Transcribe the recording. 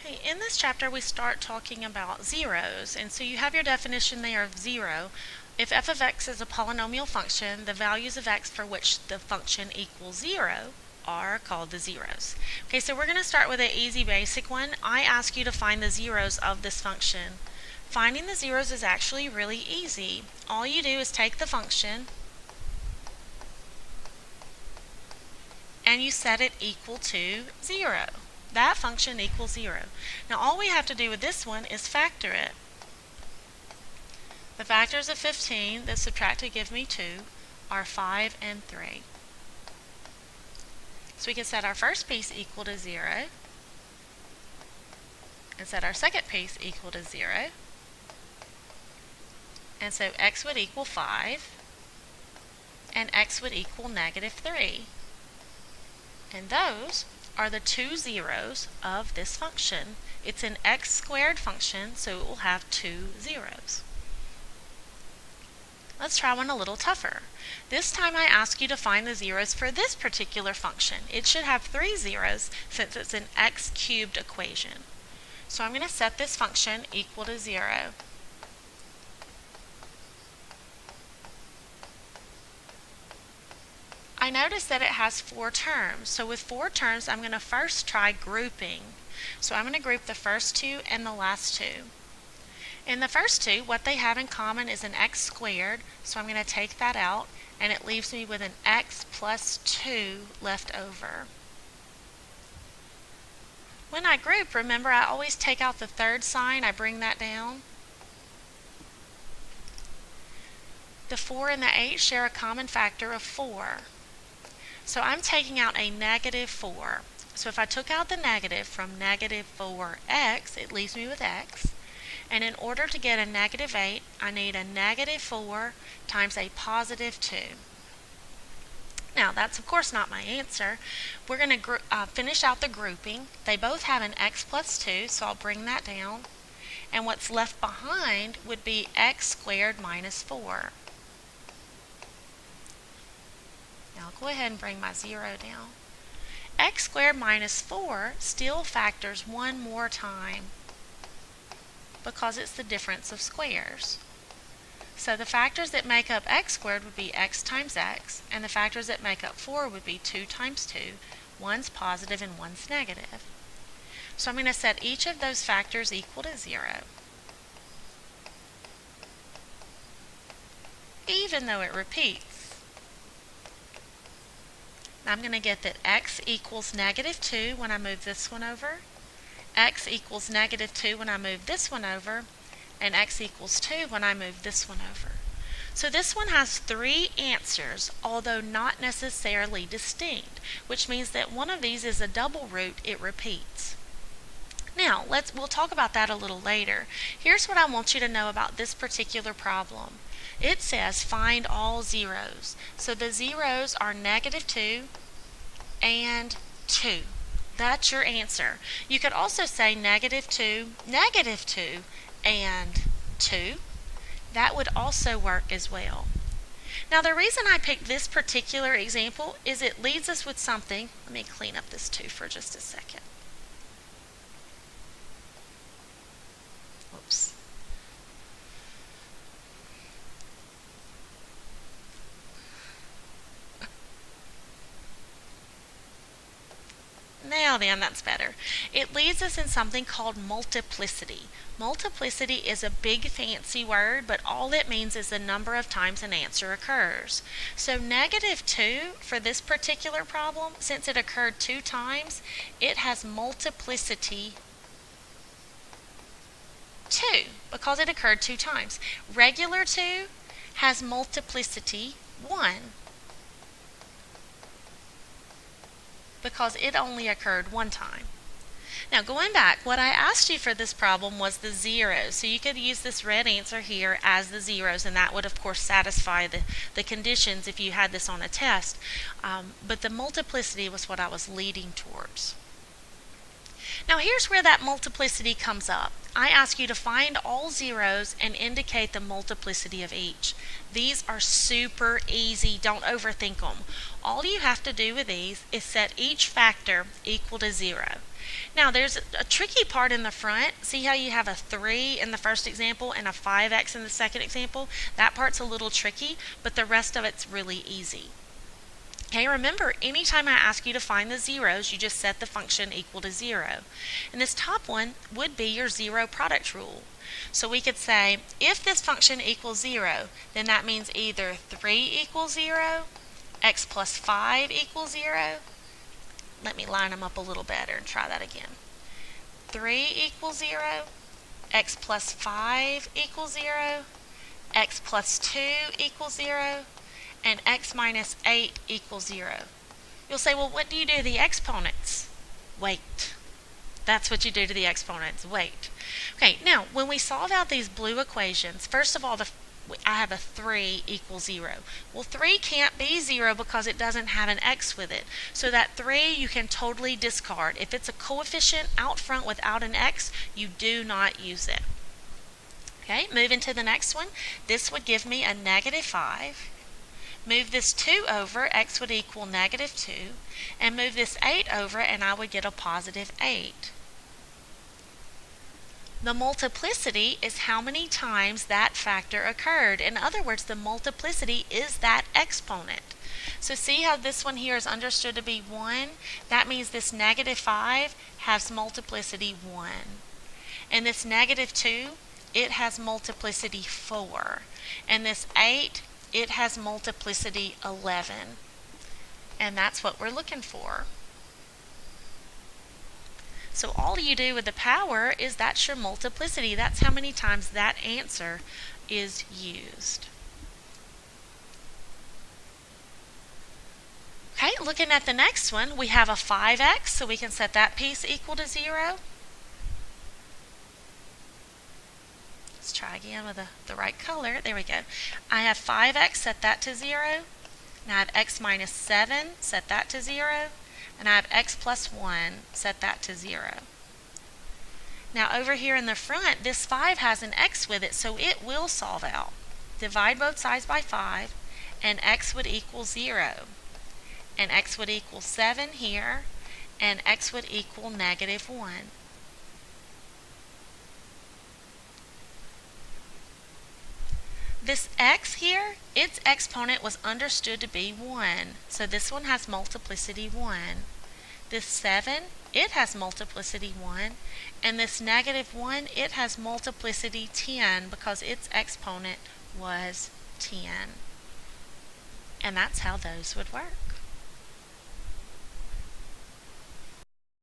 Okay, in this chapter we start talking about zeros, and so you have your definition there of zero. If f of x is a polynomial function, the values of x for which the function equals 0 are called the zeros. Okay, so we're going to start with an easy basic one. I ask you to find the zeros of this function. Finding the zeros is actually really easy. All you do is take the function and you set it equal to 0. That function equals 0. Now all we have to do with this one is factor it. The factors of 15 that subtract to give me 2 are 5 and 3. So we can set our first piece equal to 0 and set our second piece equal to 0. And so x would equal 5 and x would equal negative 3. And those are the two zeros of this function. It's an x squared function, so it will have two zeros. Let's try one a little tougher. This time I ask you to find the zeros for this particular function. It should have 3 zeros since it's an x cubed equation. So I'm going to set this function equal to 0. I notice that it has 4 terms. So with 4 terms, I'm going to first try grouping. So I'm going to group the first 2 and the last 2. In the first 2, what they have in common is an x squared, so I'm going to take that out, and it leaves me with an x plus 2 left over. When I group, remember I always take out the third sign, I bring that down. The 4 and the 8 share a common factor of 4. So I'm taking out a negative 4. So if I took out the negative from negative 4x, it leaves me with x. And in order to get a negative 8, I need a negative 4 times a positive 2. Now, that's of course not my answer. We're going to finish out the grouping. They both have an x plus 2, so I'll bring that down. And what's left behind would be x squared minus 4. Now I'll go ahead and bring my 0 down. X squared minus 4 still factors one more time because it's the difference of squares. So the factors that make up x squared would be x times x, and the factors that make up 4 would be 2 times 2. One's positive and one's negative. So I'm going to set each of those factors equal to 0. Even though it repeats. I'm going to get that x equals negative 2 when I move this one over, x equals negative 2 when I move this one over, and x equals 2 when I move this one over. So this one has 3 answers, although not necessarily distinct, which means that one of these is a double root, it repeats. Now, we'll talk about that a little later. Here's what I want you to know about this particular problem. It says find all zeros. So the zeros are negative 2 and 2. That's your answer. You could also say negative 2, and 2. That would also work as well. Now the reason I picked this particular example is it leads us with something. Let me clean up this 2 for just a second. Whoops. Now then, that's better. It leads us in something called multiplicity. Multiplicity is a big fancy word, but all it means is the number of times an answer occurs. So negative 2 for this particular problem, since it occurred 2 times, it has multiplicity 2 because it occurred 2 times. Regular 2 has multiplicity 1. Because it only occurred 1 time. Now going back, what I asked you for this problem was the zeros. So you could use this red answer here as the zeros, and that would of course satisfy the conditions if you had this on a test. But the multiplicity was what I was leading towards. Now here's where that multiplicity comes up. I ask you to find all zeros and indicate the multiplicity of each. These are super easy. Don't overthink them. All you have to do with these is set each factor equal to 0. Now there's a tricky part in the front. See how you have a 3 in the first example and a 5x in the second example? That part's a little tricky, but the rest of it's really easy. Okay, remember, anytime I ask you to find the zeros, you just set the function equal to 0. And this top one would be your zero product rule. So we could say, if this function equals 0, then that means either 3 equals 0, x plus 5 equals 0. Let me line them up a little better and try that again. 3 equals 0, x plus 5 equals 0, x plus 2 equals 0, and x minus 8 equals 0. You'll say, well, what do you do to the exponents? Wait. That's what you do to the exponents. Wait. Okay, now, when we solve out these blue equations, first of all, I have a 3 equals 0. Well, 3 can't be 0 because it doesn't have an x with it. So that 3 you can totally discard. If it's a coefficient out front without an x, you do not use it. Okay, moving to the next one. This would give me a negative 5. Move this 2 over, x would equal negative 2, and move this 8 over, and I would get a positive 8. The multiplicity is how many times that factor occurred. In other words, the multiplicity is that exponent. So see how this one here is understood to be 1? That means this negative 5 has multiplicity 1. And this negative 2, it has multiplicity 4. And this 8, it has multiplicity 11. And that's what we're looking for. So all you do with the power is that's your multiplicity. That's how many times that answer is used. Okay, looking at the next one, we have a 5x, so we can set that piece equal to 0. Let's try again with the right color. There we go. I have 5x, set that to 0. Now I have x minus 7, set that to 0. And I have x plus 1, set that to 0. Now over here in the front, this 5 has an x with it, so it will solve out. Divide both sides by 5, and x would equal 0. And x would equal 7 here, and x would equal negative 1. This x here, its exponent was understood to be 1. So this one has multiplicity 1. This 7, it has multiplicity 1. And this negative 1, it has multiplicity 10 because its exponent was 10. And that's how those would work.